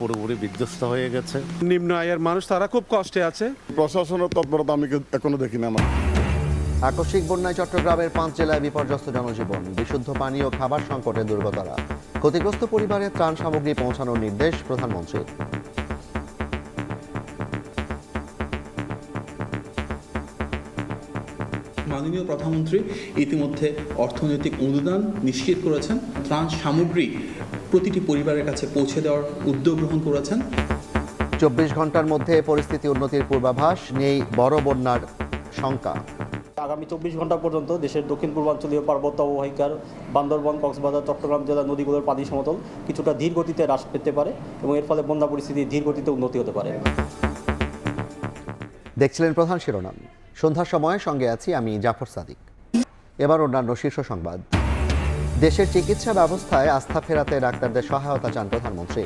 পুরোপুরি বিধ্বস্ত হয়ে গেছে। নিম্ন আয়ের মানুষ তারা খুব কষ্টে আছে। প্রশাসনের তৎপরতা আমি এখনো দেখিনি আমার। আকস্মিক বন্যায় চট্টগ্রামের 5 জেলায় বিপর্যস্ত জনজীবন, বিশুদ্ধ পানি ও খাবার সংকটে দুর্গতরা। ক্ষতিগ্রস্ত পরিবারে ত্রাণ সামগ্রী পৌঁছানোর নির্দেশ প্রধানমন্ত্রীর। মাননীয় প্রধানমন্ত্রী ইতিমধ্যে অর্থনৈতিক অনুদান নিশ্চিত করেছেন, ত্রাণ সামগ্রী প্রতিটি পরিবারের কাছে পৌঁছে দেওয়ার উদ্যোগ গ্রহণ করেছেন। 24 ঘন্টার মধ্যে পরিস্থিতি উন্নতির পূর্বাভাস, নেই বড় বন্যার শঙ্কা। আগামী 24 ঘন্টা পর্যন্ত দেশের দক্ষিণ পূর্বাঞ্চলীয় পার্বত্য অববাহিকার বান্দরবান, কক্সবাজার, চট্টগ্রাম জেলার নদীগুলোর পানি সমতল কিছুটা ধীর গতিতে হ্রাস পেতে পারে এবং এর ফলে বন্যা পরিস্থিতি ধীর গতিতে উন্নতি হতে পারে। দেখছিলেন প্রধান শিরোনাম। সন্ধ্যার সময় সঙ্গে আছি আমি জাফর সাদিক। এবার অন্যান্য শীর্ষ সংবাদ। দেশের চিকিৎসা ব্যবস্থায় আস্থা ফেরাতে ডাক্তারদের সহায়তা চান প্রধানমন্ত্রী।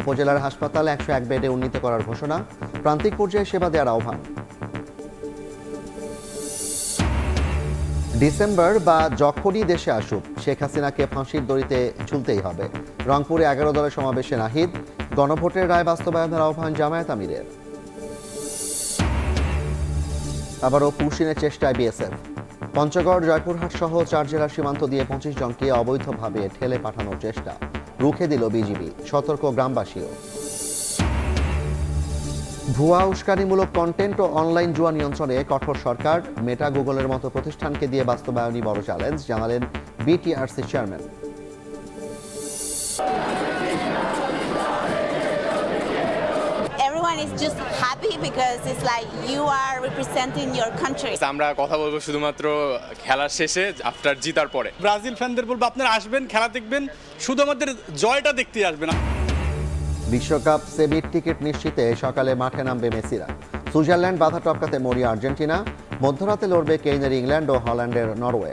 উপজেলার হাসপাতাল 101 বেডে উন্নীত করার ঘোষণা, প্রান্তিক পর্যায়ে সেবা দেওয়ার আহ্বান। ডিসেম্বর বা যখনই দেশে আসুক, শেখ হাসিনাকে ফাঁসির দড়িতে ঝুলতেই হবে। রংপুরে 11 দলের সমাবেশে নাহিদ। গণভোটের রায় বাস্তবায়নের আহ্বান জামায়াত আমিরের। আবারও পুশিনের চেষ্টায় বিএসএফ। পঞ্চগড়, জয়পুরহাট সহ 4 জেলার সীমান্ত দিয়ে 25 জনকে অবৈধভাবে ঠেলে পাঠানোর চেষ্টা, রুখে দিল বিজিবি, সতর্ক গ্রামবাসীও। ভুয়া উস্কানিমূলক কন্টেন্ট ও অনলাইন জুয়া নিয়ন্ত্রণে কঠোর সরকার। মেটা, গুগলের মতো প্রতিষ্ঠানকে দিয়ে বাস্তবায়নই বড় চ্যালেঞ্জ, জানালেন BTRC chairman. Everyone is just happy because it's like you are representing your country. আমরা কথা বলবো শুধুমাত্র খেলার শেষে, আফটার জিতার পরে। ব্রাজিল ফ্যানদের বলবো আপনারা আসবেন, খেলা দেখবেন, শুধু আমাদের জয়টা দেখতে আসবেন। বিশ্বকাপ সেমির টিকিট নিশ্চিতে সকালে মাঠে নামবে মেসিরা। সুইজারল্যান্ড বাধা টপকাতে মরিয়া আর্জেন্টিনা। মধ্যরাতে লড়বে কেইনের ইংল্যান্ড ও হল্যান্ডের নরওয়ে।